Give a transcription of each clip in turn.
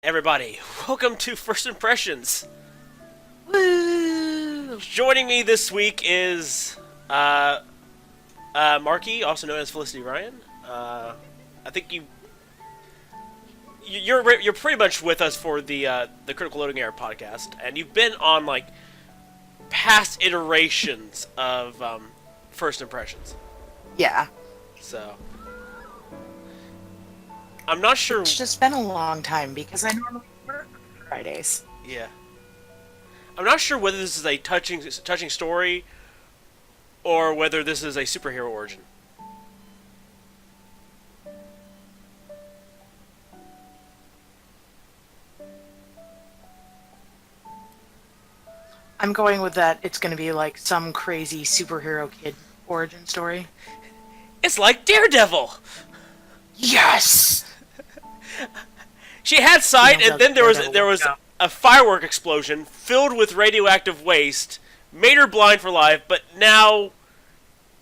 everybody. Welcome to First Impressions. Woo! Joining me this week is Marky, also known as Felicityryan. I think you're pretty much with us for the Critical Loading Error podcast, and you've been on like past iterations of First Impressions. Yeah, So I'm not sure. it's just been a long time because I normally work Fridays. Yeah, I'm not sure whether this is a touching story or whether this is a superhero origin. I'm going with that. It's going to be like some crazy superhero kid origin story. It's like Daredevil. Yes. She had sight, and then there was a firework explosion filled with radioactive waste, made her blind for life. But now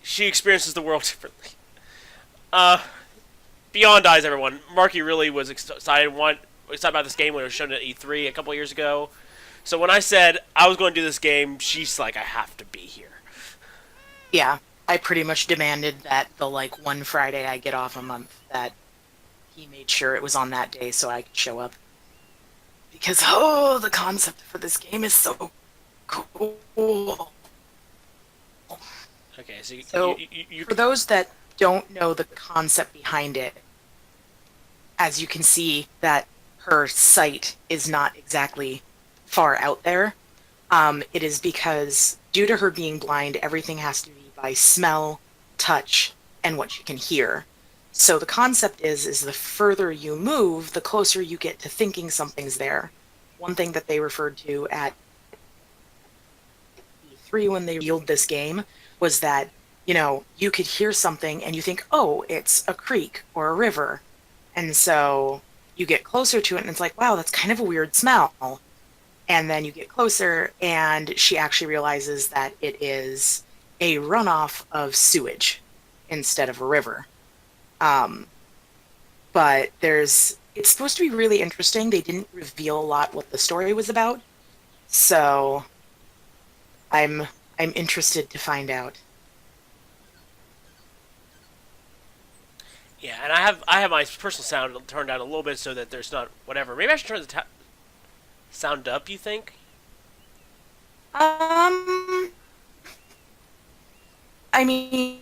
she experiences the world differently. Beyond Eyes, everyone. Marky really was excited about this game when it was shown at E3 a couple years ago. So when I said I was going to do this game, she's like, I have to be here. Yeah, I pretty much demanded that the like one Friday I get off a month that he made sure it was on that day so I could show up. Because the concept for this game is so cool. Okay, so So, for those that don't know the concept behind it, as you can see that her sight is not exactly far out there. It is because due to her being blind, everything has to be by smell, touch, and what she can hear. So the concept is the further you move, the closer you get to thinking something's there. One thing that they referred to at E3 when they revealed this game was that, you could hear something and you think, oh, it's a creek or a river. And so you get closer to it and it's like, wow, that's kind of a weird smell. And then you get closer and she actually realizes that it is a runoff of sewage instead of a river. But it's supposed to be really interesting. They didn't reveal a lot what the story was about. So I'm interested to find out. yeah, and I have my personal sound turned down a little bit so that there's not whatever. Maybe I should turn the sound up. You think? Um, I mean,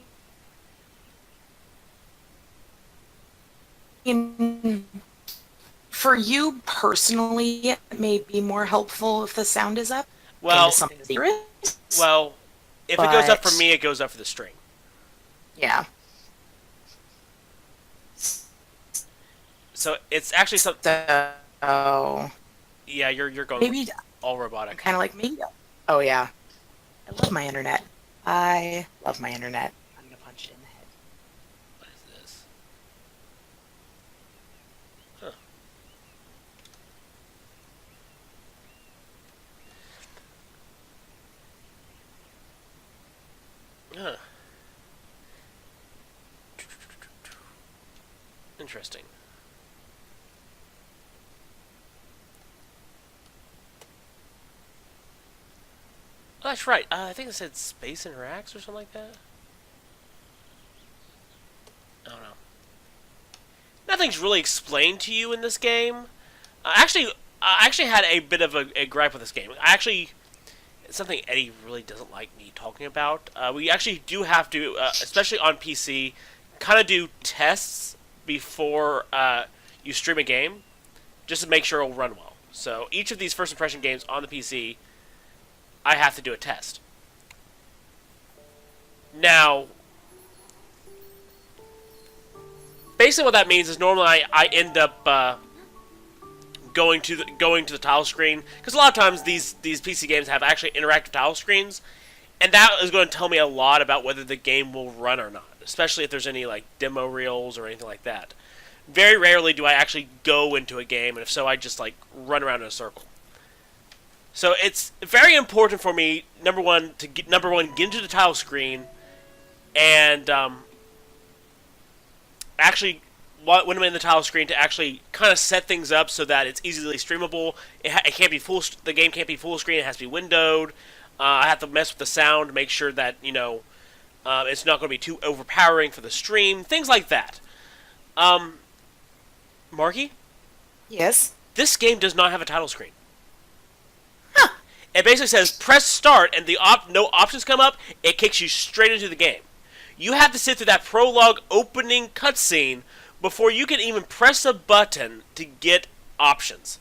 for you personally, it may be more helpful if the sound is up. Well, Something serious, well, if it goes up for but me, it goes up for the string. yeah. So it's actually something. So Yeah, you're going maybe all I'm robotic. kind of like maybe. Oh yeah, I love my internet. I love my internet. I'm gonna punch it in the head. What is this? Huh. Huh. Interesting. Oh, that's right. I think it said space interacts or something like that. I don't know. Nothing's really explained to you in this game. I actually had a bit of a gripe with this game. It's something Eddie really doesn't like me talking about. We actually do have to, especially on PC, kind of do tests before you stream a game, just to make sure it'll run well. So each of these first impression games on the PC, I have to do a test. Now, basically what that means is normally I end up going to the title screen, because a lot of times these PC games have actually interactive title screens, and that is going to tell me a lot about whether the game will run or not, especially if there's any like demo reels or anything like that. Very rarely do I actually go into a game, and if so, I just like run around in a circle. So it's very important for me, number one, get into the title screen, and actually when I'm in the title screen to actually kind of set things up so that it's easily streamable. It can't be full. The game can't be full screen. It has to be windowed. I have to mess with the sound to make sure that it's not going to be too overpowering for the stream. Things like that. Marky, Yes. this game does not have a title screen. Huh. It basically says press start, and no options come up. It kicks you straight into the game. You have to sit through that prologue opening cutscene before you can even press a button to get options.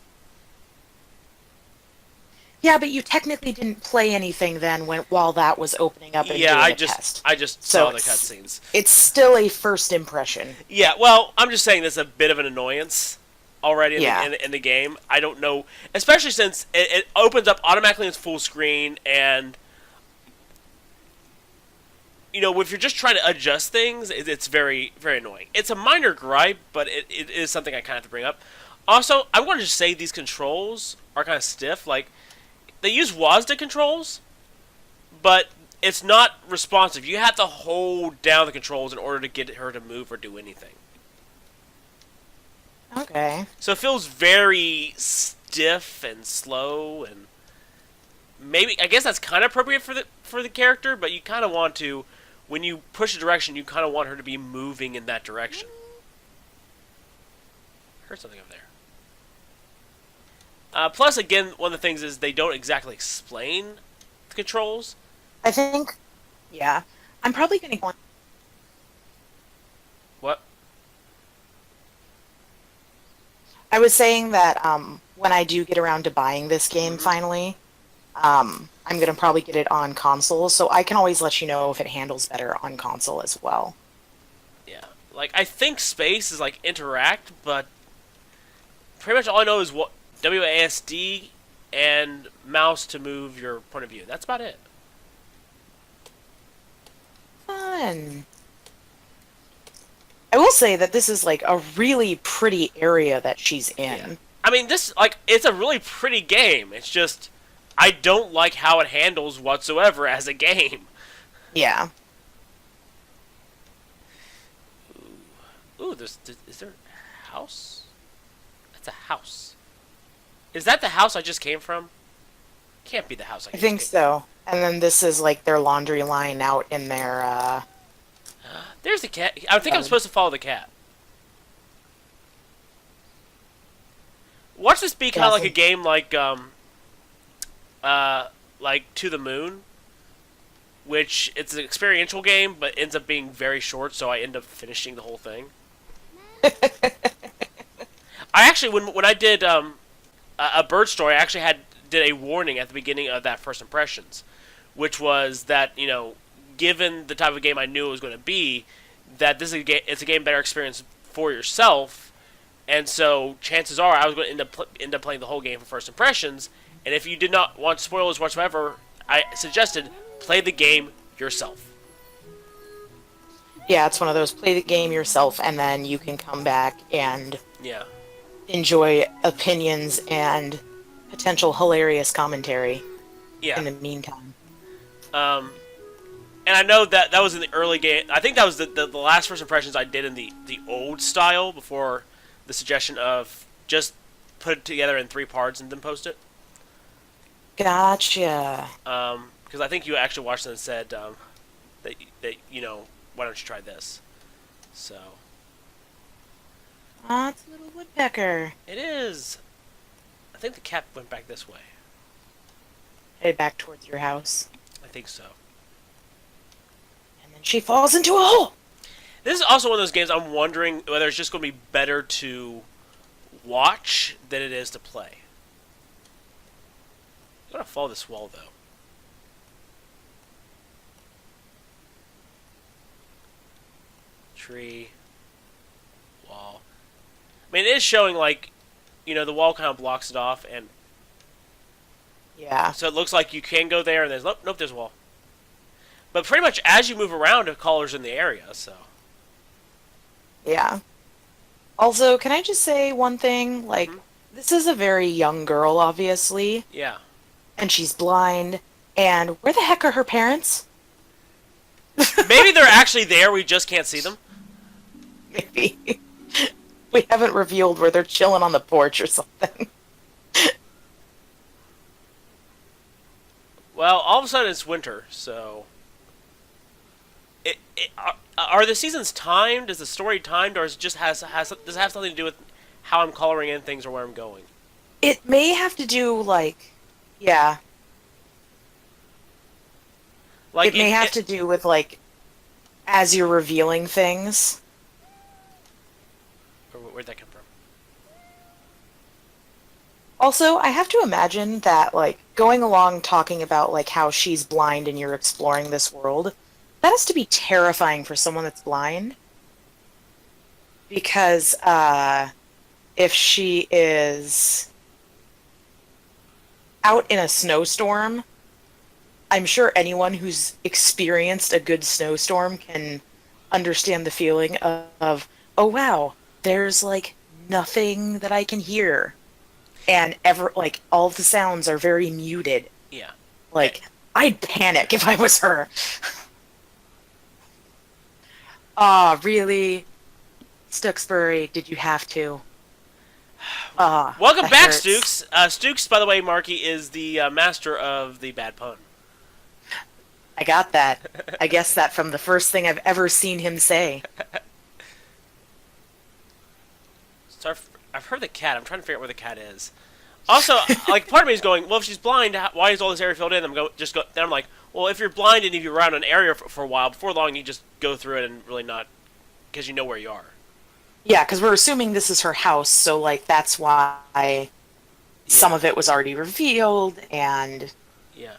Yeah, but you technically didn't play anything then while that was opening up and doing a test. I just So saw the cutscenes. It's still a first impression. Yeah, well, I'm just saying there's a bit of an annoyance already Yeah. in the game. I don't know, especially since it opens up automatically in full screen, and if you're just trying to adjust things, it's very, very annoying. It's a minor gripe, but it is something I kind of have to bring up. Also, I want to just say these controls are kind of stiff. Like, they use WASD controls, but it's not responsive. You have to hold down the controls in order to get her to move or do anything. Okay. So it feels very stiff and slow, and maybe I guess that's kind of appropriate for the character, but you kind of want to, when you push a direction, you kind of want her to be moving in that direction. I heard something over there. Plus, again, one of the things is they don't exactly explain the controls. I think, yeah. I'm probably going to go on. What? I was saying that when I do get around to buying this game finally, I'm going to probably get it on console, so I can always let you know if it handles better on console as well. Yeah. Like, I think space is like interact, but pretty much all I know is what WASD and mouse to move your point of view. That's about it. Fun. I will say that this is like a really pretty area that she's in. Yeah. I mean, it's a really pretty game. It's just, I don't like how it handles whatsoever as a game. Yeah. Ooh, is there a house? That's a house. Is that the house I just came from? Can't be the house I think so. And then this is like their laundry line out in their, There's the cat. I think I'm supposed to follow the cat. Watch this be kind of like a game like To the Moon, which it's an experiential game, but ends up being very short, so I end up finishing the whole thing. I actually, when I did a bird story, I actually did a warning at the beginning of that first impressions, which was that given the type of game I knew it was going to be, that it's a game better experience for yourself, and so chances are I was going to end up playing the whole game for first impressions. And if you did not want spoilers whatsoever, I suggested play the game yourself. Yeah, it's one of those play the game yourself, and then you can come back and Yeah. enjoy opinions and potential hilarious commentary Yeah. in the meantime. And I know that was in the early game. I think that was the last first impressions I did in the old style before the suggestion of just put it together in 3 parts and then post it. Gotcha. Because I think you actually watched it and said that why don't you try this? So It's a little woodpecker. it is. I think the cat went back this way. Headed back towards your house. I think so. And then she falls into a hole! This is also one of those games I'm wondering whether it's just going to be better to watch than it is to play. I'm going to follow this wall, though. Tree. Wall. I mean, it is showing, like, the wall kind of blocks it off, and Yeah. so it looks like you can go there, and there's... Nope, there's a wall. But pretty much as you move around, a caller's in the area, so... Yeah. Also, can I just say one thing? Like, this is a very young girl, obviously, Yeah. and she's blind, and where the heck are her parents? Maybe they're actually there, we just can't see them. Maybe. We haven't revealed where they're chilling on the porch or something. Well, all of a sudden it's winter, so are the seasons timed? Is the story timed, or is it just does it have something to do with how I'm coloring in things or where I'm going? It may have to do, like, yeah, Like it may have to do with, like, as you're revealing things. where'd that come from? Also, I have to imagine that, like, going along talking about, like, how she's blind and you're exploring this world, that has to be terrifying for someone that's blind. Because, if she is out in a snowstorm, I'm sure anyone who's experienced a good snowstorm can understand the feeling of, oh wow, there's like nothing that I can hear. And like all of the sounds are very muted. Yeah. Like, I'd panic if I was her. Ah, really? Stooksbury, did you have to? Ah, Welcome that back, hurts. Stooks. Stooks, by the way, Marky is the master of the bad pun. I got that. I guess that from the first thing I've ever seen him say. So I've heard the cat. I'm trying to figure out where the cat is. Also, like part of me is going, well, if she's blind, why is all this area filled in? Then I'm like, well, if you're blind and if you're around an area for a while, before long you just go through it and really not, because you know where you are. Yeah, because we're assuming this is her house, so like that's why some Yeah. of it was already revealed, and Yeah.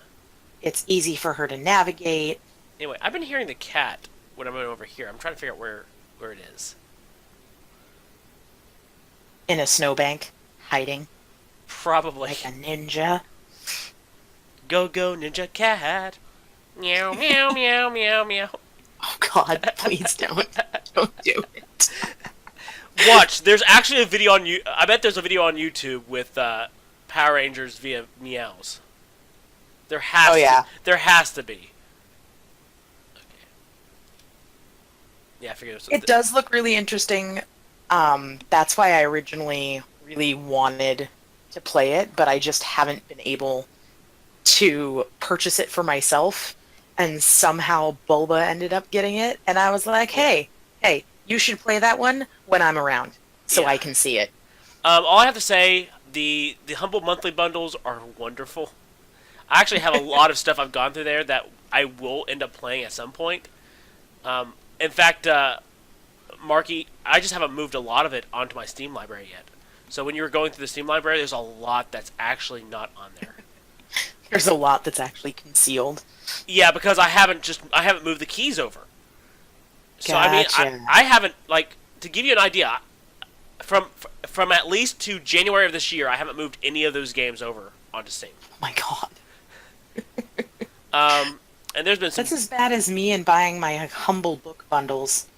it's easy for her to navigate. Anyway, I've been hearing the cat when I'm over here. I'm trying to figure out where it is. In a snowbank, hiding Probably. like a ninja. Go ninja cat. Meow meow meow meow meow. Oh God, please don't. Don't do it. Watch. There's actually a video on you. I bet there's a video on YouTube with Power Rangers via meows. There has. Oh, yeah. There has to be. Okay. Yeah, I figured It does look really interesting. That's why I originally really wanted to play it, but I just haven't been able to purchase it for myself. And somehow Bulba ended up getting it, and I was like, hey, you should play that one when I'm around, so Yeah. I can see it. All I have to say, the humble monthly bundles are wonderful. I actually have a lot of stuff I've gone through there that I will end up playing at some point. In fact, Marky, I just haven't moved a lot of it onto my Steam library yet. So when you were going through the Steam library, there's a lot that's actually not on there. There's a lot that's actually concealed. Yeah, because I haven't moved the keys over. So I mean, Gotcha. I haven't, like, to give you an idea, from at least to January of this year, I haven't moved any of those games over onto Steam. Oh my God. And there's been some. That's as bad as me in buying my humble book bundles.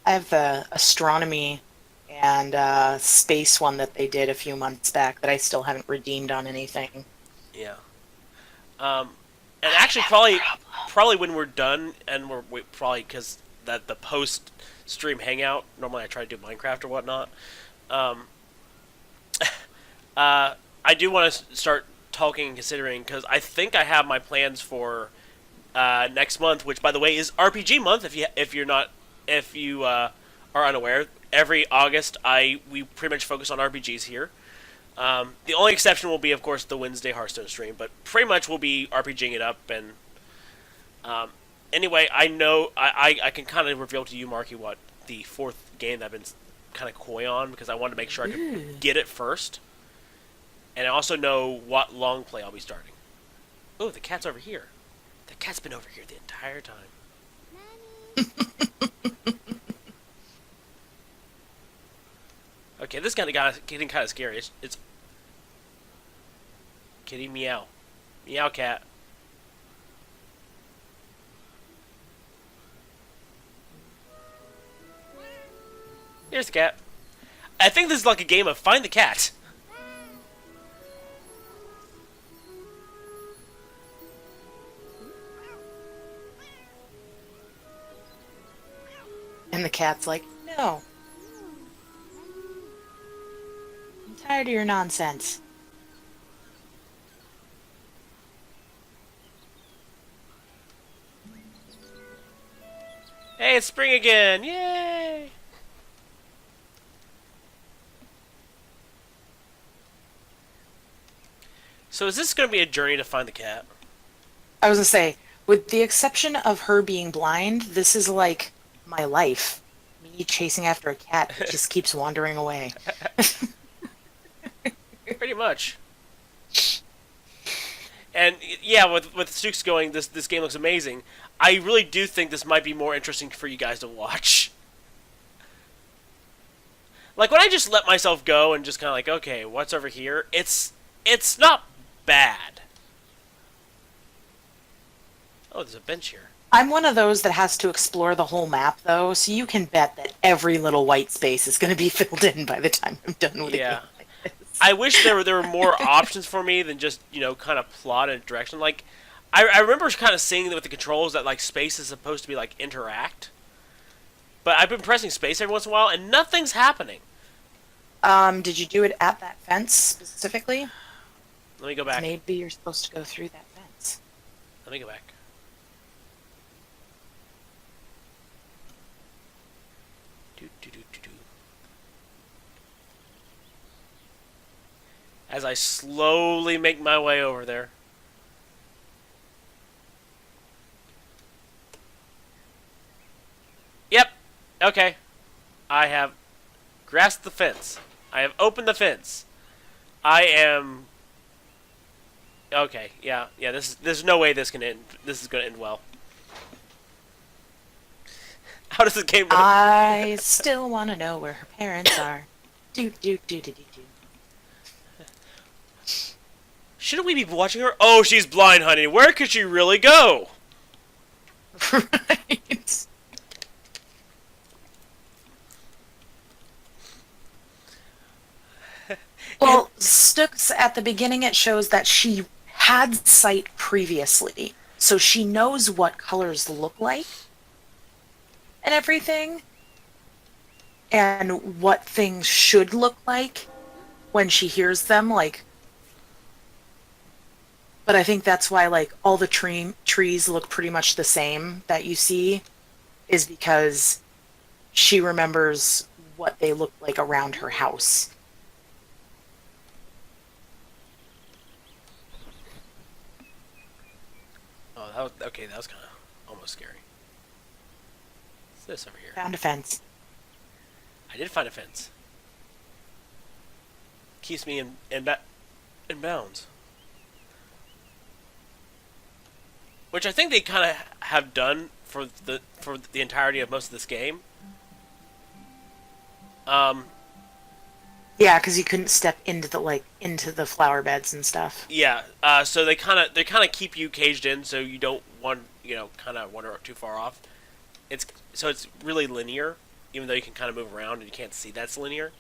I have the astronomy and space one that they did a few months back that I still haven't redeemed on anything. Yeah. And actually, probably when we're done, and we probably because that the post stream hangout. Normally, I try to do Minecraft or whatnot. I do want to start talking and considering because I think I have my plans for next month, which by the way is RPG month. If you are unaware, every August we pretty much focus on RPGs here. The only exception will be, of course, the Wednesday Hearthstone stream, but pretty much we'll be RPGing it up. And anyway, I know I can kind of reveal to you, Marky, what the fourth game that I've been kind of coy on because I wanted to make sure I could get it first, and I also know what long play I'll be starting. Oh, the cat's over here. The cat's been over here the entire time. Okay, this kind of getting kind of scary. It's kitty meow, meow cat. Here's the cat. I think this is like a game of find the cat. And the cat's like, no. tired of your nonsense. Hey, it's spring again! Yay! So is this going to be a journey to find the cat? I was gonna say, with the exception of her being blind, this is like my life. Me chasing after a cat that just keeps wandering away. Pretty much. And yeah, with Stukes going, this game looks amazing. I really do think this might be more interesting for you guys to watch. Like when I just let myself go and just kind of like, okay, what's over here? It's not bad. Oh, there's a bench here. I'm one of those that has to explore the whole map, though, so you can bet that every little white space is going to be filled in by the time I'm done with Yeah. a game like this. I wish there were more options for me than just kind of plot and direction. Like, I remember kind of seeing with the controls that like space is supposed to be like interact, but I've been pressing space every once in a while and nothing's happening. Did you do it at that fence specifically? Let me go back. Maybe you're supposed to go through that fence. Let me go back. Do, do, do, do, do. As I slowly make my way over there. Yep. Okay. I have grasped the fence. I have opened the fence. I am. Okay. Yeah. Yeah. There's no way this can end. This is going to end well. How does this game? I still want to know where her parents are. Do do do do do do. Shouldn't we be watching her? Oh, she's blind, honey. Where could she really go? Right. Well, Stooks, at the beginning, it shows that she had sight previously, so she knows what colors look like and everything, and what things should look like when she hears them, like. But I think that's why, like, all the trees look pretty much the same that you see, is because she remembers what they look like around her house. Oh, that was okay. That was kind of almost scary. What's this over here? Found a fence. I did find a fence. Keeps me in bounds. Which I think they kind of have done for the entirety of most of this game. Yeah, because you couldn't step into the flower beds and stuff. Yeah. So they kind of keep you caged in, so you don't kind of wander too far off. It's really linear, even though you can kind of move around and you can't see that's linear.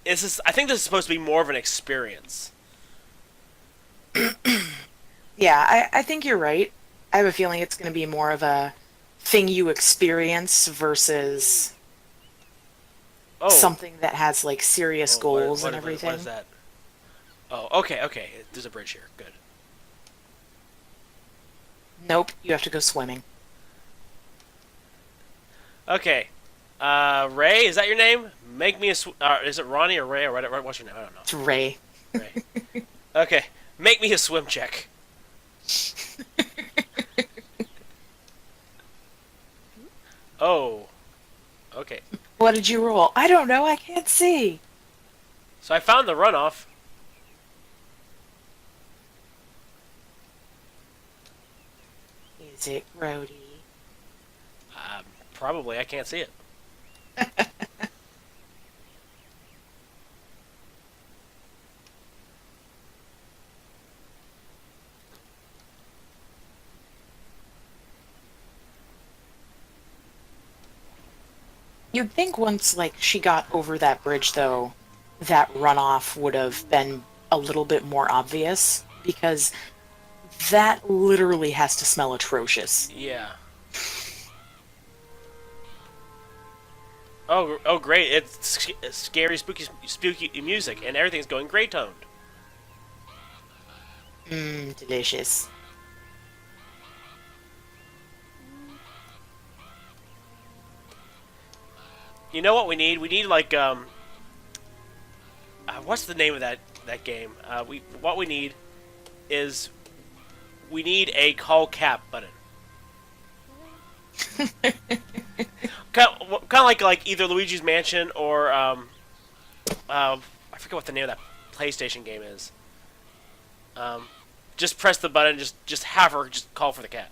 I think this is supposed to be more of an experience. Yeah, I think you're right. I have a feeling it's going to be more of a thing you experience versus something that has like serious goals and everything. What is that? Oh, okay. There's a bridge here. Good. Nope, you have to go swimming. Okay. Ray, is that your name? Make me a is it Ronnie or Ray or whatever? What's your name? I don't know. It's Ray. Ray. Okay. Make me a swim check. Oh. Okay. What did you roll? I don't know. I can't see. So I found the runoff. Is it Rhodey? Probably. I can't see it. You'd think once, like, she got over that bridge, though, that runoff would have been a little bit more obvious, because that literally has to smell atrocious. Yeah. Oh, great! It's scary, spooky music, and everything's going gray toned. Mmm, delicious. You know what we need? We need like what's the name of that game? What we need is we need a call cap button. Kind of like either Luigi's Mansion or I forget what the name of that PlayStation game is. Just press the button, just have her just call for the cat.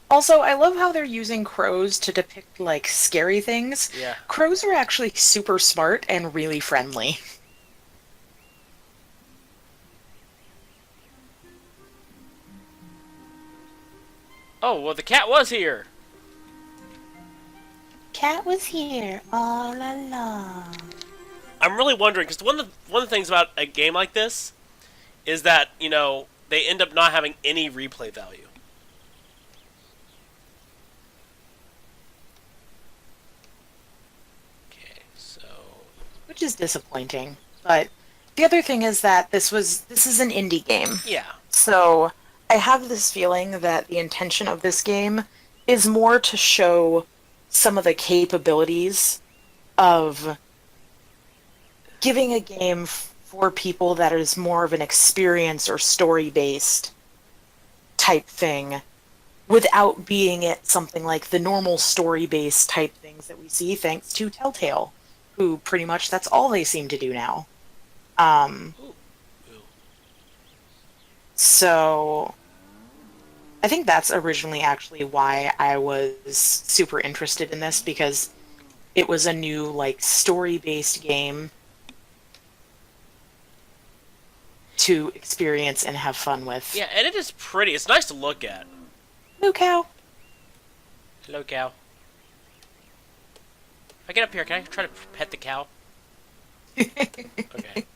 Also, I love how they're using crows to depict like scary things. Yeah. Crows are actually super smart and really friendly. Oh well, the cat was here. Cat was here. Oh la la. I'm really wondering because one of the things about a game like this is that they end up not having any replay value. Okay, so Which is disappointing. But the other thing is that this is an indie game. yeah, So I have this feeling that the intention of this game is more to show some of the capabilities of giving a game for people that is more of an experience or story based type thing without being it something like the normal story based type things that we see thanks to Telltale, who pretty much that's all they seem to do now. ooh, ooh. So I think that's originally actually why I was super interested in this, because it was a new like story based game to experience and have fun with. Yeah, and it is pretty. It's nice to look at. Moo cow. Hello, cow. If I get up here, can I try to pet the cow? Okay.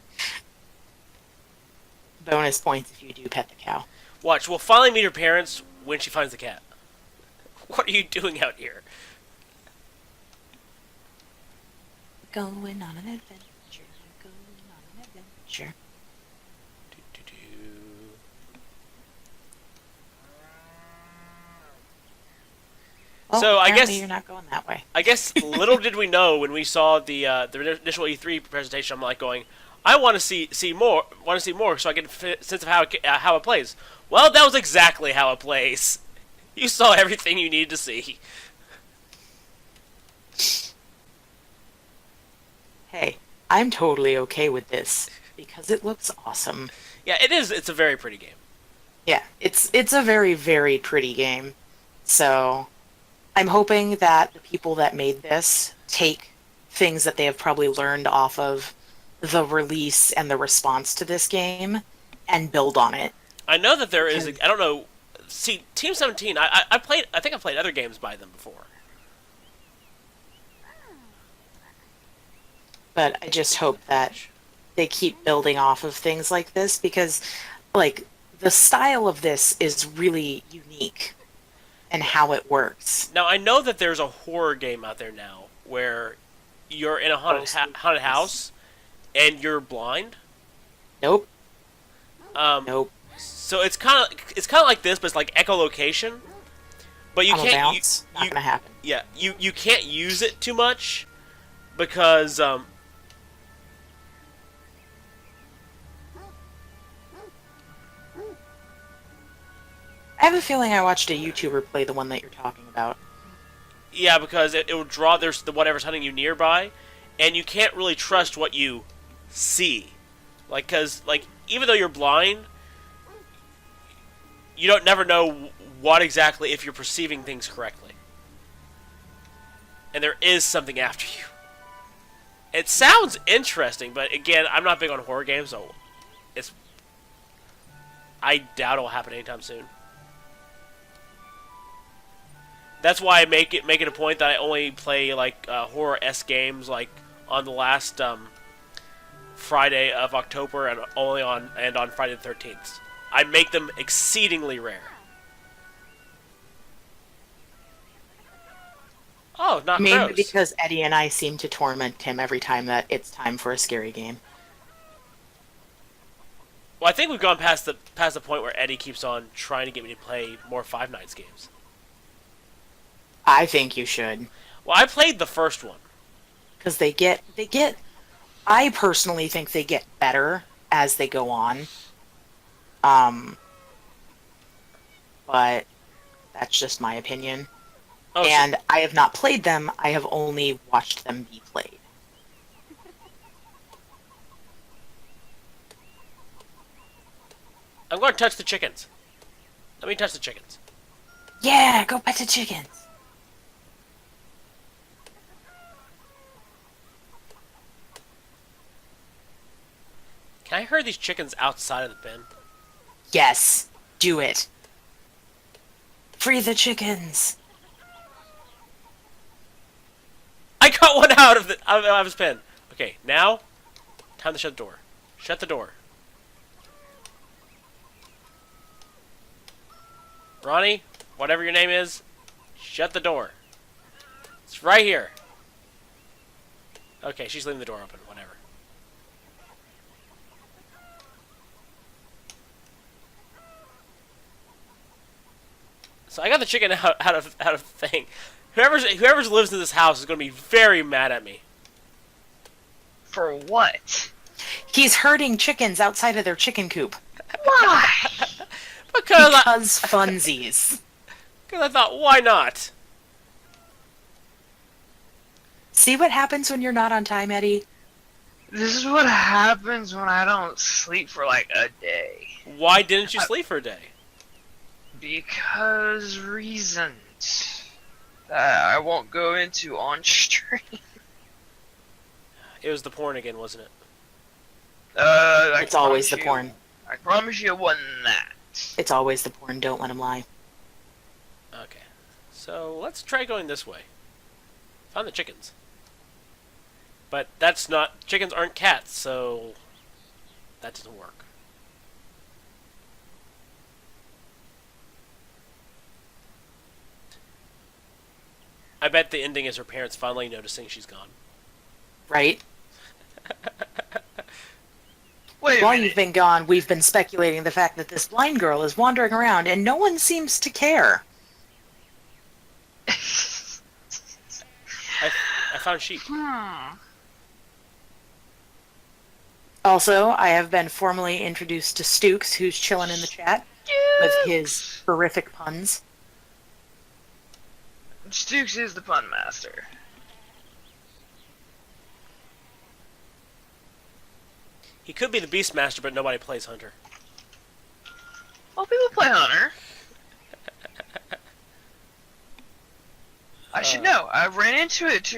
Bonus points if you do pet the cow. Watch, we'll finally meet her parents when she finds the cat. What are you doing out here? Going on an adventure. Going on an adventure. Well, So I guess you're not going that way. little did we know when we saw the initial E3 presentation. I'm like going, I want to see more. Want to see more, so I get a sense of how it plays. Well, that was exactly how it plays. You saw everything you needed to see. Hey, I'm totally okay with this because it looks awesome. Yeah, it is. It's a very pretty game. Yeah, it's a very, very pretty game. So I'm hoping that the people that made this take things that they have probably learned off of the release and the response to this game and build on it. I know that there is. I don't know. See, Team 17. I played. I think I played other games by them before. But I just hope that they keep building off of things like this because, like, the style of this is really unique and how it works. Now I know that there's a horror game out there now where you're in a haunted house and you're blind. Nope. Um, Nope. So it's kind of like this, but it's like echolocation. But you I'm a can't. bounce. Not gonna happen. Yeah, you can't use it too much because I have a feeling I watched a YouTuber play the one that you're talking about. yeah, because it will draw there's the whatever's hunting you nearby, and you can't really trust what you see, because even though you're blind, you don't never know what exactly if you're perceiving things correctly, and there is something after you. It sounds interesting, but again, I'm not big on horror games, so I doubt it'll happen anytime soon. That's why I make it a point that I only play horror-esque games on the last Friday of October and on Friday the 13th. I make them exceedingly rare. Oh, not Mainly crows. because Eddie and I seem to torment him every time that it's time for a scary game. Well, I think we've gone past the point where Eddie keeps on trying to get me to play more Five Nights games. I think you should. Well, I played the first one. Because they get, I personally think they get better as they go on. Um, but that's just my opinion. Oh, so And I have not played them, I have only watched them be played. I'm going to touch the chickens. Let me touch the chickens. Yeah, go pet the chickens. Can I herd these chickens outside of the pen? Yes, do it. Free the chickens. I got one out of his pen. Okay, now time to shut the door. Shut the door. Ronnie, whatever your name is, shut the door. It's right here. Okay, she's leaving the door open. Whatever. So I got the chicken out of the thing. Whoever lives in this house is going to be very mad at me. For what? He's herding chickens outside of their chicken coop. Why? Because Funsies. I thought, why not? See what happens when you're not on time, Eddie? This is what happens when I don't sleep for like a day. Why didn't you sleep for a day? Because reasons that I won't go into on stream. It was the porn again, wasn't it? It's always the porn. I promise you it wasn't that. It's always the porn. Don't let him lie. Okay. So let's try going this way. Found the chickens. But that's not... Chickens aren't cats, so... That doesn't work. I bet the ending is her parents finally noticing she's gone. Right? Wait a While minute. you've been gone, we've been speculating the fact that this blind girl is wandering around and no one seems to care. I found sheep. Also, I have been formally introduced to Stooks, who's chilling in the chat with his horrific puns. Stooks is the pun master. He could be the Beastmaster, but nobody plays Hunter. Well, people play Hunter. I should know. I ran into it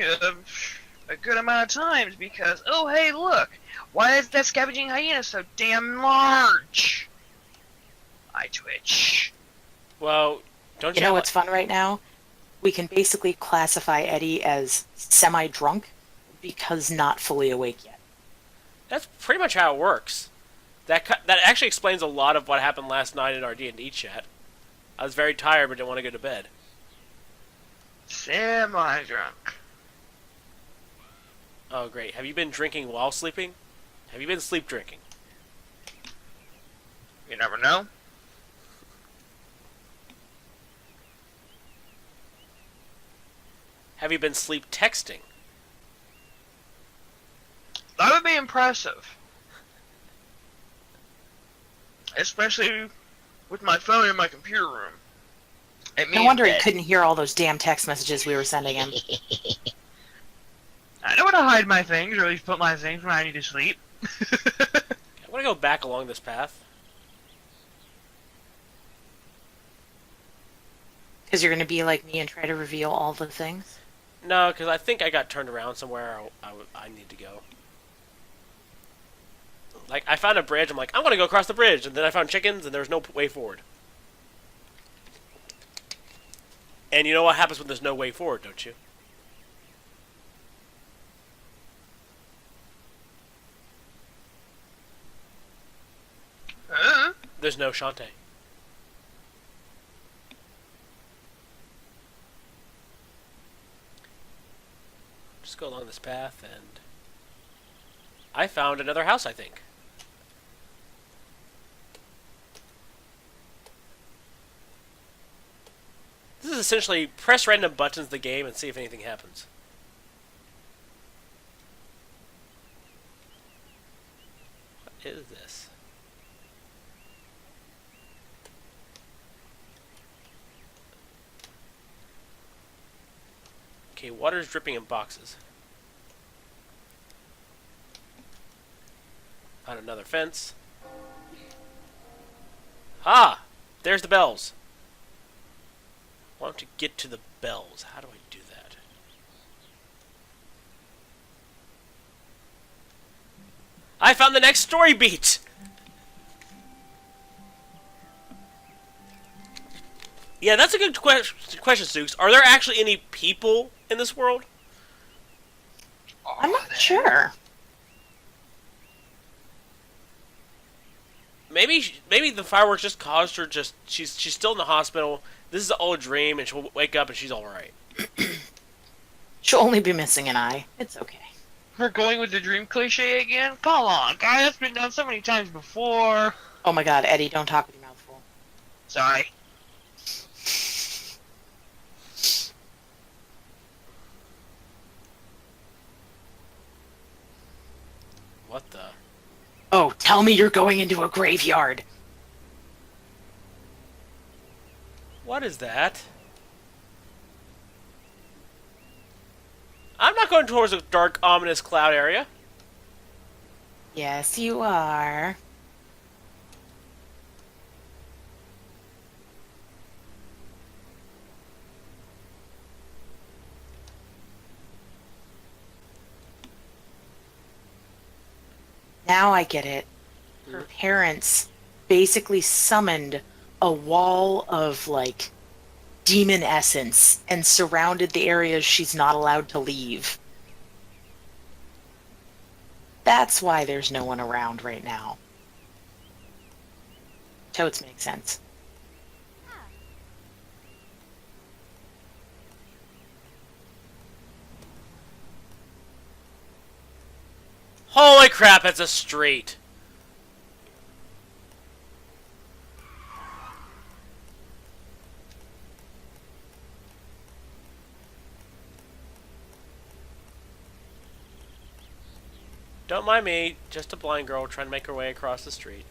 a good amount of times because, oh hey, look, why is that scavenging hyena so damn large? I twitch. Well, don't You you know have what's fun right now? We can basically classify Eddie as semi-drunk because not fully awake yet. That's pretty much how it works. That actually explains a lot of what happened last night in our D&D chat. I was very tired but didn't want to go to bed. Semi-drunk. Oh, great. Have you been drinking while sleeping? Have you been sleep drinking? You never know. Have you been sleep texting? That would be impressive. Especially with my phone in my computer room. No wonder he couldn't hear all those damn text messages we were sending him. I know where to hide my things, or at least put my things when I need to sleep. I'm going to go back along this path. Because you're going to be like me and try to reveal all the things? No, because I think I got turned around somewhere I need to go. Like, I found a bridge, I'm like, I'm going to go across the bridge, and then I found chickens, and there's no way forward. And you know what happens when there's no way forward, don't you? There's no Shantae. Just go along this path, and I found another house, I think. This is essentially press random buttons in the game and see if anything happens. What is this? Okay, water's dripping in boxes. Found another fence. Ah! There's the bells. I want to get to the bells. How do I do that? I found the next story beat! Yeah, that's a good question, Sukes. Are there actually any people in this world? I'm not sure. Maybe the fireworks just caused her. She's still in the hospital. This is an old dream, and she'll wake up and she's all right. She'll only be missing an eye. It's okay. We're going with the dream cliche again? Come on, guys, that's been done so many times before. Oh my god, Eddie, don't talk with your mouth full. Sorry. What the? Oh, tell me you're going into a graveyard. What is that? I'm not going towards a dark, ominous cloud area. Yes, you are. Now I get it. Her parents basically summoned a wall of, like, demon essence and surrounded the areas she's not allowed to leave. That's why there's no one around right now. Totes makes sense. Holy crap, it's a street. Don't mind me, just a blind girl trying to make her way across the street.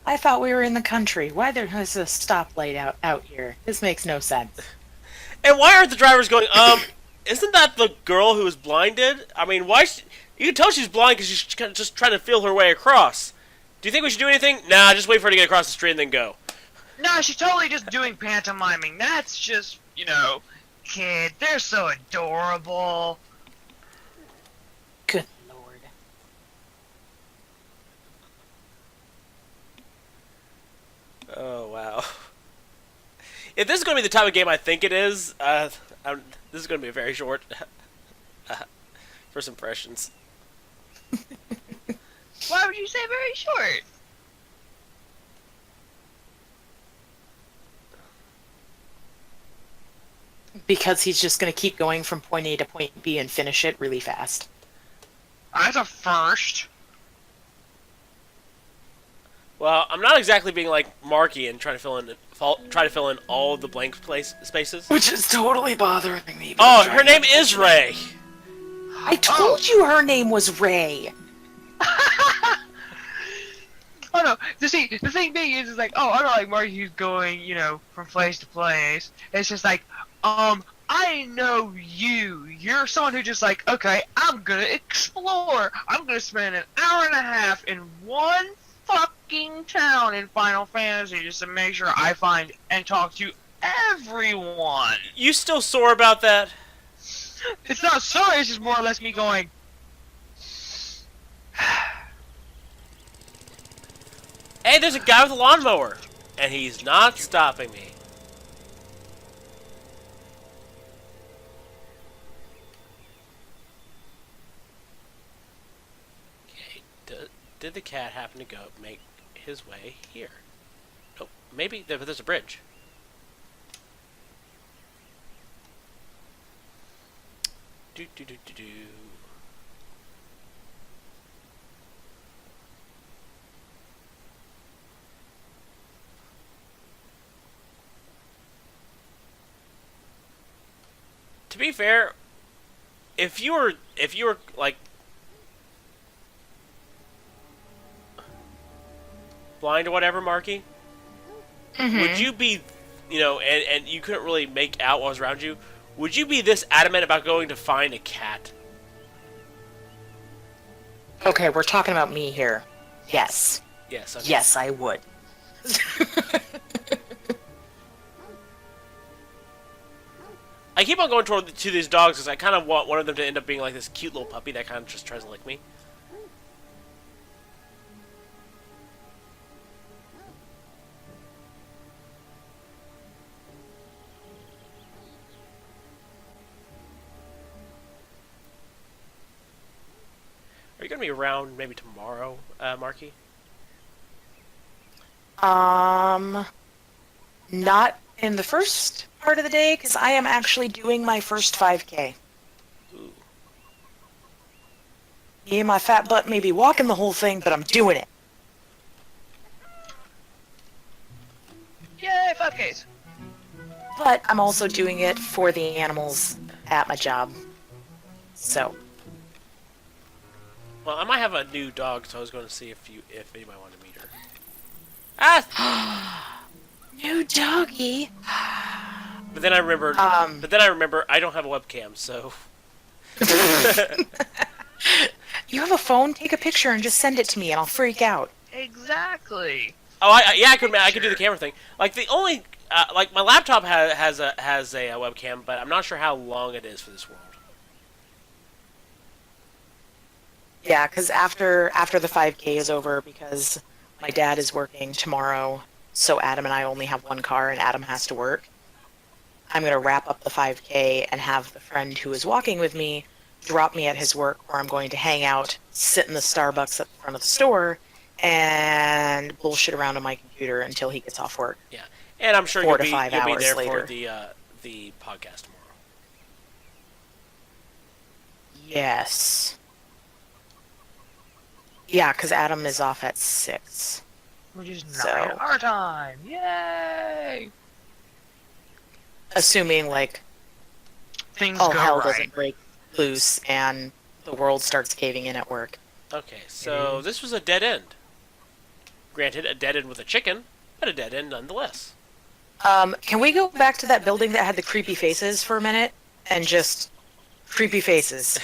I thought we were in the country. Why there's a stoplight out here? This makes no sense. And why aren't the drivers going, isn't that the girl who was blinded? I mean, you can tell she's blind because she's just trying to feel her way across. Do you think we should do anything? Nah, just wait for her to get across the street and then go. No, she's totally just doing pantomiming. That's just, kid. They're so adorable. Good lord. Oh, wow. If this is going to be the type of game I think it is, this is going to be a very short first impressions. Why would you say very short? Because he's just going to keep going from point A to point B and finish it really fast. That's a first. Well, I'm not exactly being like Marky and trying to fill in all of the blank spaces. Which is totally bothering me. Oh, her name is Ray. I told you her name was Ray. Oh no, the thing being is like, oh, I'm not like Marty who's going, from place to place. It's just like, I know you. You're someone who just like, okay, I'm gonna explore. I'm gonna spend an hour and a half in one fucking town in Final Fantasy just to make sure I find and talk to everyone. You still sore about that? It's not sorry, it's just more or less me going, Hey, there's a guy with a lawnmower, and he's not stopping me. Okay, did the cat happen to make his way here? Nope. Maybe there's a bridge. Do do do do do. To be fair, if you were like blind or whatever, Marky, would you be, and you couldn't really make out what was around you? Would you be this adamant about going to find a cat? Okay, we're talking about me here. Yes. Yes. Okay. Yes, I would. I keep on going to these dogs because I kind of want one of them to end up being like this cute little puppy that kind of just tries to lick me. Are you going to be around maybe tomorrow, Marky? Not in the first part of the day, because I am actually doing my first 5K. Ooh. Me and my fat butt may be walking the whole thing, but I'm doing it. Yay, 5Ks. But I'm also doing it for the animals at my job. So, Well, I might have a new dog, so I was going to see if anybody wanted to meet her. Ah! new doggy. But then I remembered. I don't have a webcam, so. You have a phone? Take a picture and just send it to me, and I'll freak out. Exactly. Oh, I could do the camera thing. Like the only, like my laptop has a webcam, but I'm not sure how long it is for this world. Yeah, because after the 5K is over, because my dad is working tomorrow, so Adam and I only have one car, and Adam has to work. I'm going to wrap up the 5K and have the friend who is walking with me drop me at his work, where I'm going to hang out, sit in the Starbucks at the front of the store, and bullshit around on my computer until he gets off work. Yeah, and I'm sure 4 you'll to be 5 there hours for later. the podcast tomorrow. Yes. Yeah, because Adam is off at 6. Which is 9 So- our time. Yay! Assuming, like, Things all go hell right. doesn't break loose and the world starts caving in at work. Okay, so this was a dead end. Granted, a dead end with a chicken, but a dead end nonetheless. Can we go back to that building that had the creepy faces for a minute? And just creepy faces.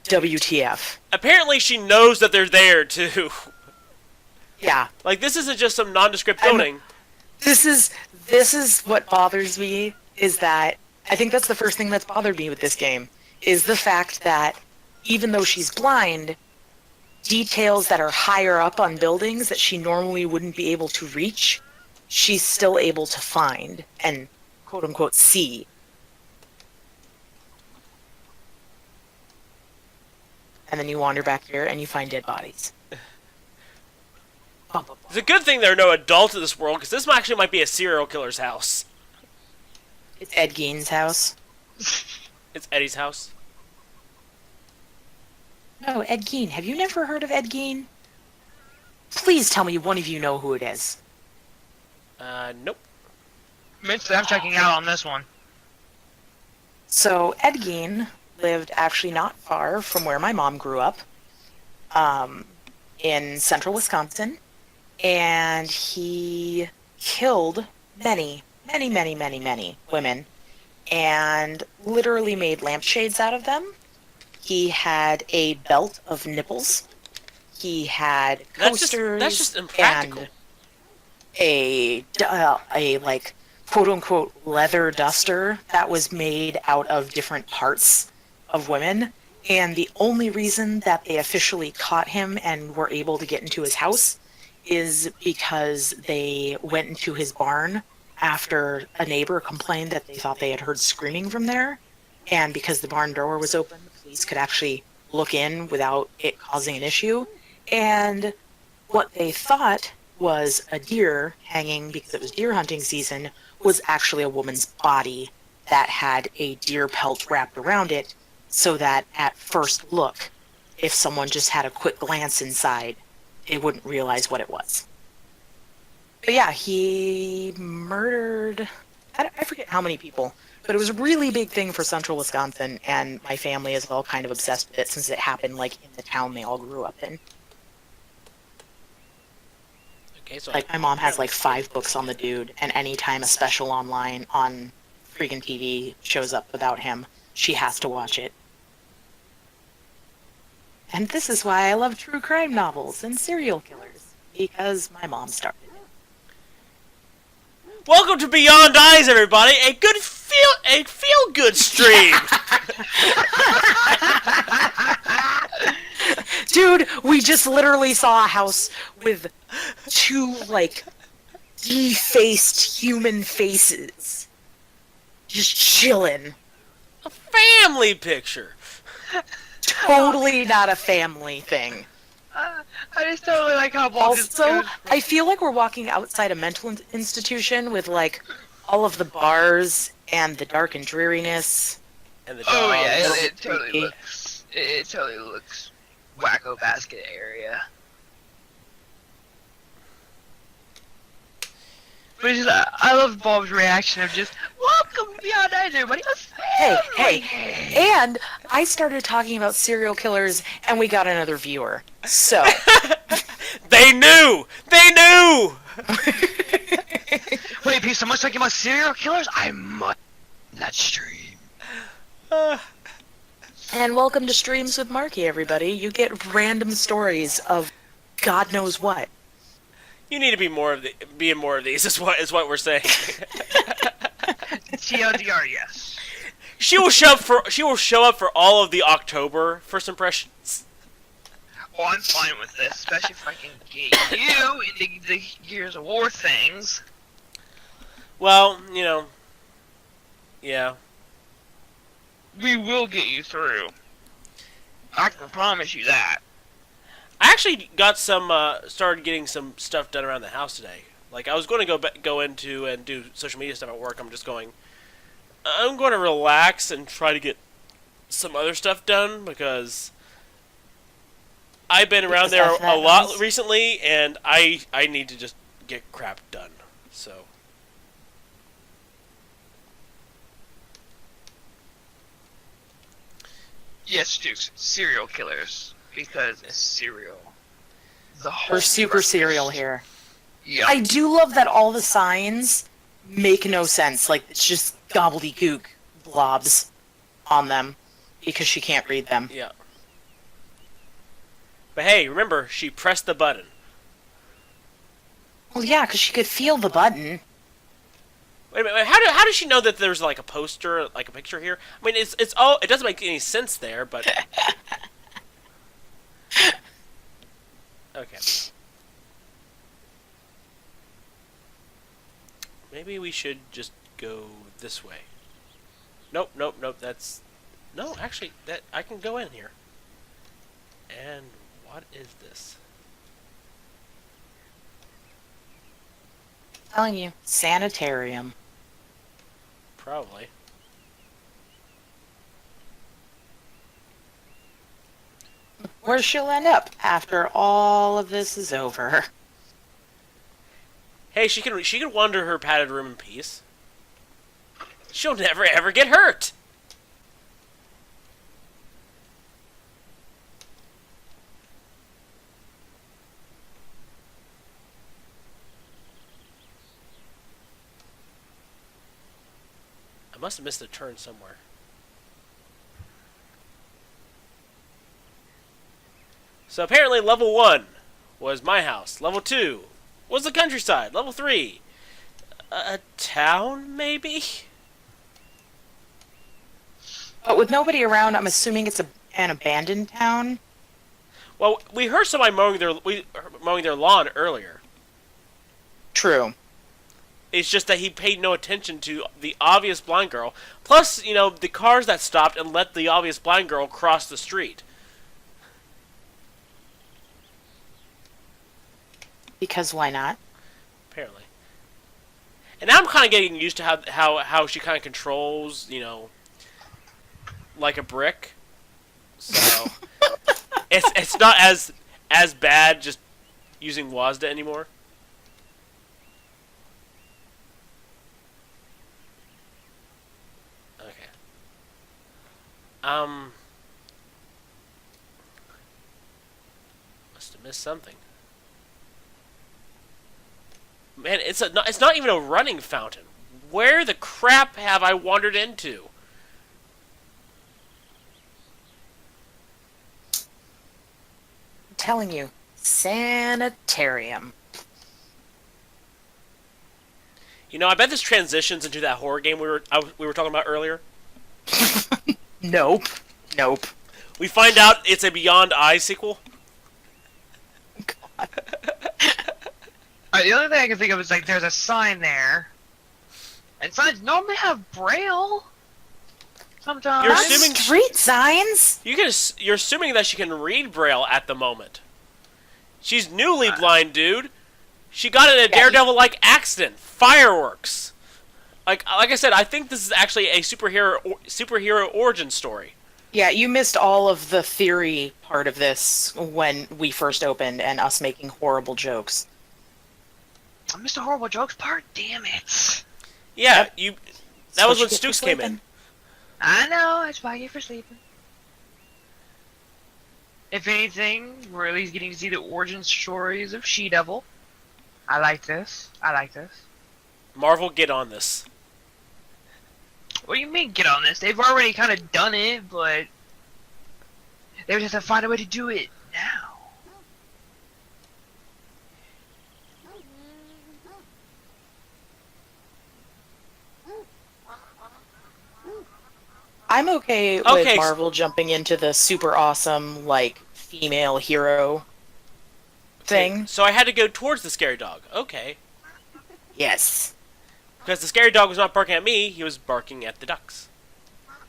WTF. Apparently, she knows that they're there too. Yeah. Like this isn't just some nondescript I'm- building. This is what bothers me, is that I think that's the first thing that's bothered me with this game, is the fact that even though she's blind, details that are higher up on buildings that she normally wouldn't be able to reach, she's still able to find and quote unquote see. And then you wander back here and you find dead bodies. Bum, bum, bum. It's a good thing there are no adults in this world, because this actually might be a serial killer's house. It's Ed Gein's house. It's Eddie's house. No, Ed Gein. Have you never heard of Ed Gein? Please tell me one of you know who it is. Nope. Mitch, I'm checking out on this one. So, Ed Gein lived actually not far from where my mom grew up, in central Wisconsin, and he killed many women, and literally made lampshades out of them. He had a belt of nipples. He had coasters. That's just impractical. And a like quote unquote leather duster that was made out of different parts of women. And the only reason that they officially caught him and were able to get into his house is because they went into his barn after a neighbor complained that they thought they had heard screaming from there. And because the barn door was open, the police could actually look in without it causing an issue. And what they thought was a deer hanging, because it was deer hunting season, was actually a woman's body that had a deer pelt wrapped around it, so that at first look, if someone just had a quick glance inside, they wouldn't realize what it was. But yeah, he murdered, I forget how many people, but it was a really big thing for central Wisconsin, and my family is all kind of obsessed with it since it happened like in the town they all grew up in. Okay, so Like, my mom has like 5 books on the dude, and anytime a special online on freaking TV shows up about him, she has to watch it. And this is why I love true crime novels and serial killers, because my mom started it. welcome to Beyond Eyes, everybody. A feel good stream. Dude, we just literally saw a house with 2, like, defaced human faces. Just chilling. A family picture. Totally not a family thing. I just totally like how Bob Also, I feel like we're walking outside a mental institution with, like, all of the bars and the dark and dreariness. And the Oh dog. yeah, Little it totally creepy. looks. It totally looks wacko basket area. But it's just, I love Bob's reaction of just welcome to Beyond Eyes, everybody. Hey, and I started talking about serial killers, and we got another viewer. So, They knew. They knew. Wait, Pete, so much talking about serial killers? I must that stream. and welcome to Streams with Marky, everybody. You get random stories of God knows what. You need to be more of these. Is what we're saying. TLDR, yes. She will show up for all of the October first impressions. Oh, I'm fine with this, especially if I can get you into the Gears of War things. Well, you know, yeah. We will get you through. I can promise you that. I actually got started getting some stuff done around the house today. Like, I was going to go into and do social media stuff at work. I'm going to relax and try to get some other stuff done because I've been around there a lot recently, and I need to just get crap done. So. Yes, Dukes, serial killers. Because cereal. We're super serial here. Yeah. I do love that all the signs make no sense. Like, it's just gobbledygook blobs on them because she can't read them. Yeah. But hey, remember, she pressed the button. Well, yeah, because she could feel the button. Wait a minute, how does she know that there's like a poster, like a picture here? I mean, it doesn't make any sense there, but okay. Maybe we should just go this way. Nope. That's no. Actually, that I can go in here. And what is this? I'm telling you, sanitarium. Probably. Where she'll end up after all of this is over. Hey, she can wander her padded room in peace. She'll never ever get hurt. I must have missed a turn somewhere. So apparently level 1 was my house. Level 2 was the countryside. Level 3, a town, maybe? But with nobody around, I'm assuming it's an abandoned town. Well, we heard somebody mowing their lawn earlier. True. It's just that he paid no attention to the obvious blind girl. Plus, you know, the cars that stopped and let the obvious blind girl cross the street. Because why not? Apparently. And now I'm kind of getting used to how she kind of controls, you know, like a brick. So it's not as bad just using WASD anymore. Okay. Must have missed something. Man, it's not even a running fountain. Where the crap have I wandered into? I'm telling you, sanitarium. You know, I bet this transitions into that horror game we were talking about earlier. Nope. Nope. We find out it's a Beyond Eye sequel. God. The only thing I can think of is like there's a sign there, and signs normally have braille. Sometimes. You're Not assuming street signs. You're assuming that she can read Braille at the moment. She's newly blind, dude. She got in a Daredevil-like accident. Fireworks. Like I said, I think this is actually a superhero origin story. Yeah, you missed all of the theory part of this when we first opened and us making horrible jokes. I missed a horrible jokes part. Damn it! Yeah, Yep. That was what when you get for Stooks came in. sleeping. I know. That's why I get for sleeping. If anything, we're at least getting to see the origin stories of She-Devil. I like this. I like this. Marvel, get on this. What do you mean, get on this? They've already kind of done it, but they would have to find a way to do it now. I'm okay with Okay. Marvel jumping into the super awesome, like, female hero thing. So I had to go towards the scary dog. Okay. Yes. Because the scary dog was not barking at me, he was barking at the ducks.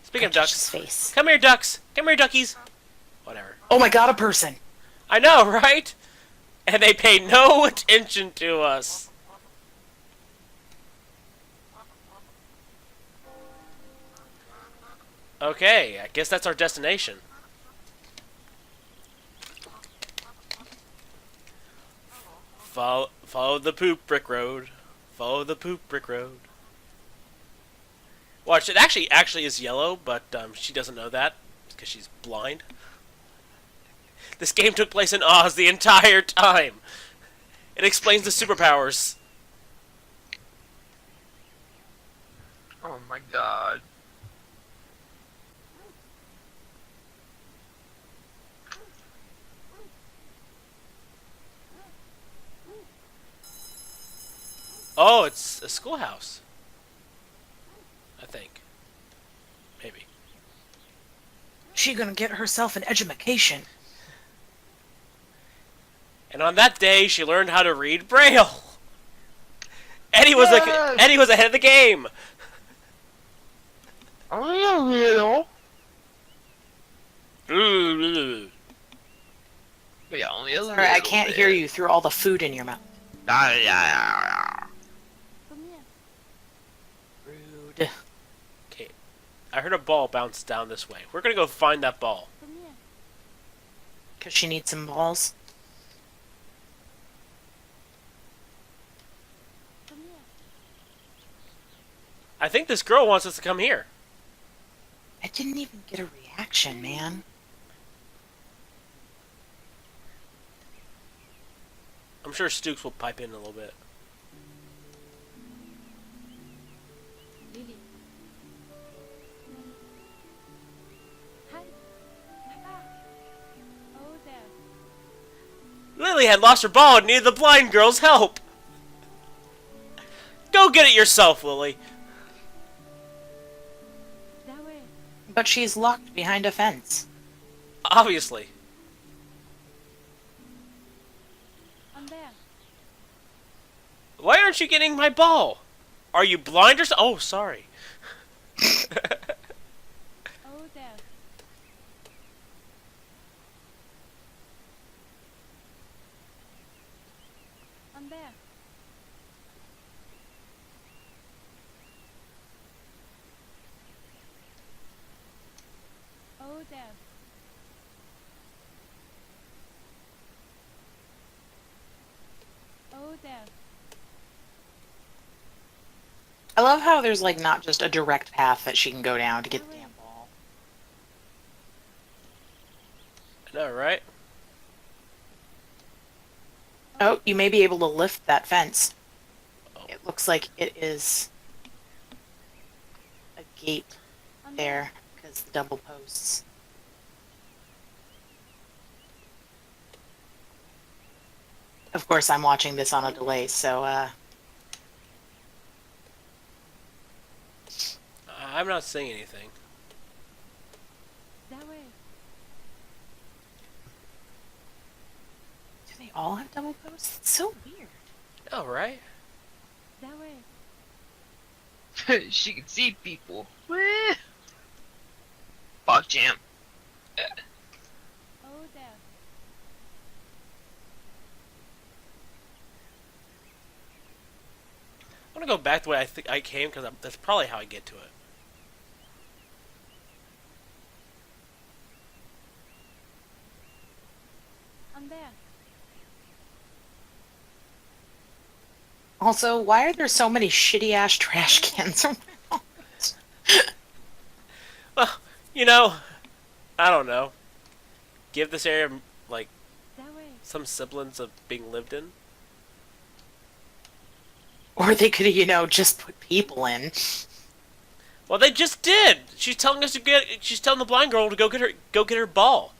Speaking of Touch ducks, his face. come here, ducks. Come here, duckies. Whatever. Oh my god, a person. I know, right? And they pay no attention to us. Okay, I guess that's our destination. Follow the poop brick road. Follow the poop brick road. Watch, it actually is yellow, but she doesn't know that because she's blind. This game took place in Oz the entire time. It explains the superpowers. Oh my god. Oh, it's a schoolhouse. I think. Maybe. She gonna get herself an edumacation. And on that day, she learned how to read Braille. Eddie was Yes! Eddie was ahead of the game. Only a little. But yeah, only a little. Sorry, I can't hear you through all the food in your mouth. Rude. Okay, I heard a ball bounce down this way. We're gonna go find that ball. Because she needs some balls. I think this girl wants us to come here. I didn't even get a reaction, man. I'm sure Stooks will pipe in a little bit. Lily. Hi. Papa. Oh, there. Lily had lost her ball and needed the blind girl's help. Go get it yourself, Lily. That way. But she's locked behind a fence. Obviously. On there. Why aren't you getting my ball? Are you blind or so? Oh, sorry. Oh, there. On there. Oh, there. I love how there's like not just a direct path that she can go down to get the damn ball. I know, right? Oh, you may be able to lift that fence. Oh. It looks like it is a gate On there because the double posts. Of course, I'm watching this on a delay, so I'm not saying anything. That way. do they all have double posts? It's so weird. Oh, right? That way. She can see people. Weh. Bog jam. Oh, there. I'm gonna go back the way I think I came because that's probably how I get to it. On there. Also, why are there so many shitty ass trash cans around? Well, you know, I don't know. Give this area like That way. some semblance of being lived in. Or they could, just put people in. Well, they just did. She's telling us to get. She's telling the blind girl to go get her ball.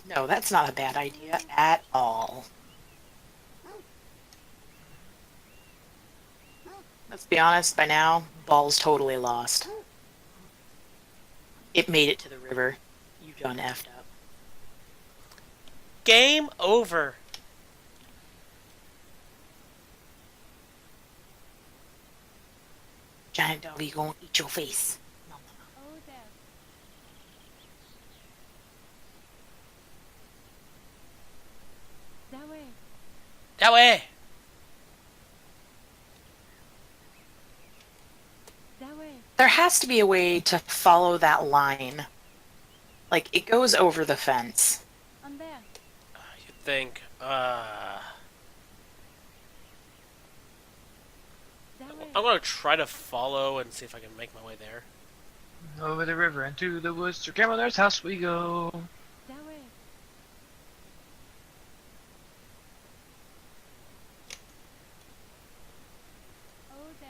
No, that's not a bad idea at all. Let's be honest, by now, ball's totally lost. It made it to the river. You done effed up. Game over. Giant doggy gonna eat your face. Oh, there. That way. That way. That way. There has to be a way to follow that line. Like, it goes over the fence. On there. You think? That way. I'm gonna try to follow and see if I can make my way there. Over the river and through the woods to grandmother's house we go. That way. Oh, there.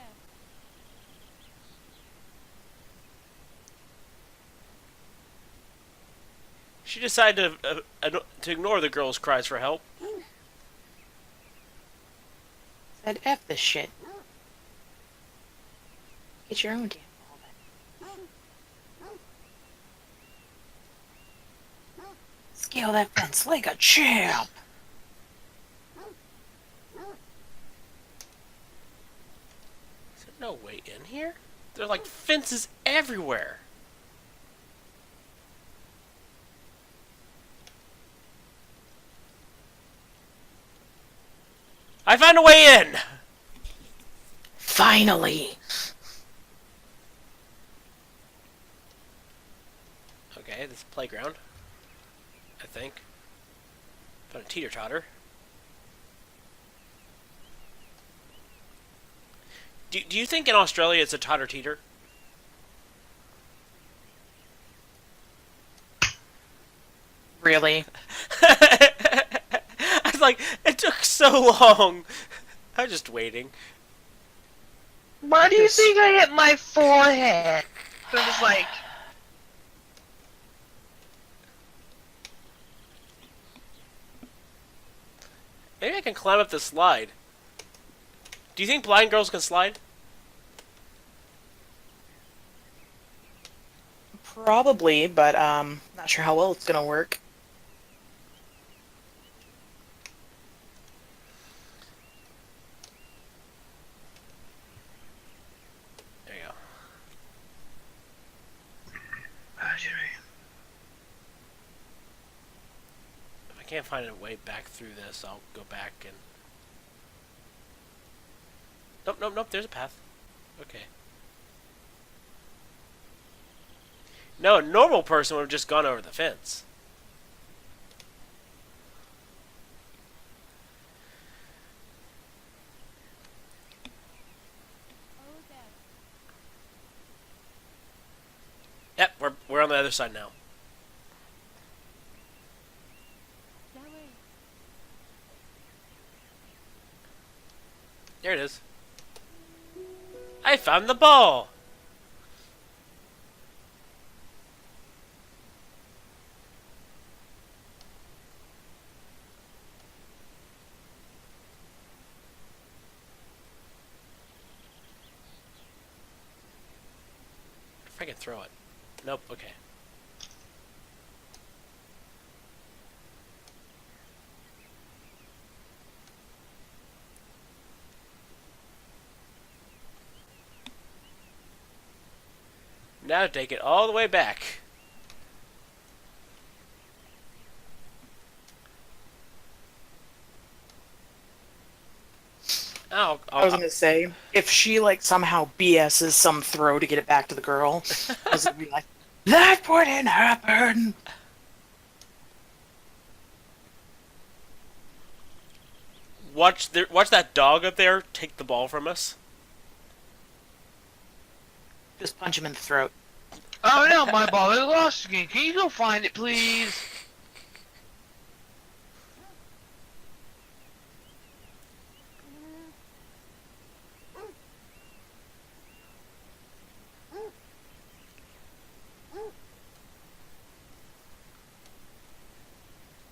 She decided to ignore the girl's cries for help. Said, F this shit. Get your own damn ball then. Scale that fence like a champ. Is there no way in here? There are like fences everywhere. I found a way in! Finally. Okay, this is a playground. I think. Found a teeter-totter. Do you think in Australia it's a totter-teeter? Really? I was like, it took so long. I was just waiting. Why do you think I hit my forehead? It was like, Maybe I can climb up the slide. Do you think blind girls can slide? Probably, but not sure how well it's gonna work. There you go. If I can't find a way back through this, I'll go back and... Nope, nope, nope, there's a path. Okay. No, a normal person would have just gone over the fence. Yep, we're on the other side now. That way. There it is. I found the ball! If I can throw it. Nope, okay. Now take it all the way back. Oh, I was gonna say, if she like somehow BS's some throw to get it back to the girl, I was gonna be like, that wouldn't happen. watch that dog up there take the ball from us. Just punch him in the throat. Oh no, my ball is lost again. Can you go find it, please?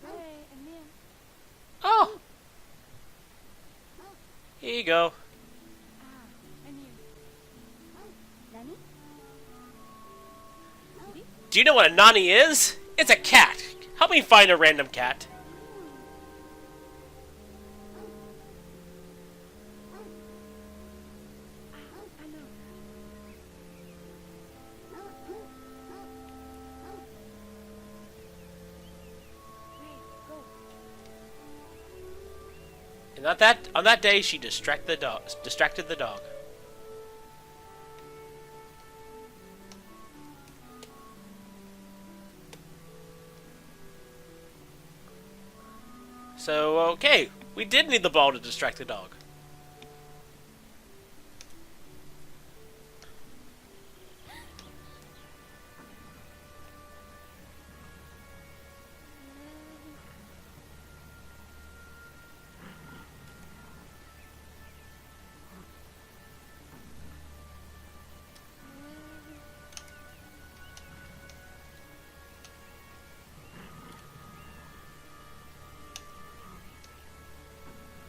That way, and then. Oh! Here you go. Ah, and you. Nani? Kitty? Do you know what a nani is? It's a cat. Help me find a random cat. I know. Wait, go. And on that day, she distracted the dog. So, okay, we did need the ball to distract the dog.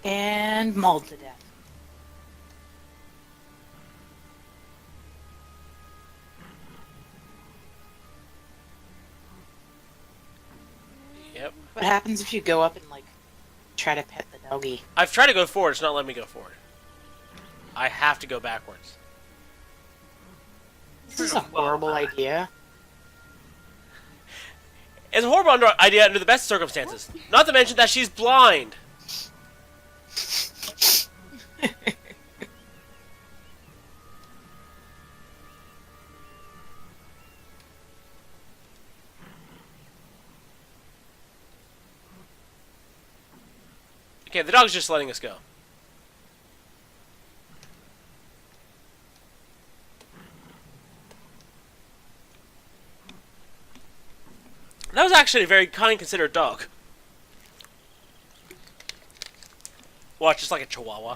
And mauled to death. Yep. What happens if you go up and like try to pet the doggy? I've tried to go forward, it's not letting me go forward. I have to go backwards. This is a horrible idea. It's a horrible idea under the best circumstances. Not to mention that she's blind. Okay, the dog's just letting us go. That was actually a very kind, considerate dog. Watch, just like a chihuahua.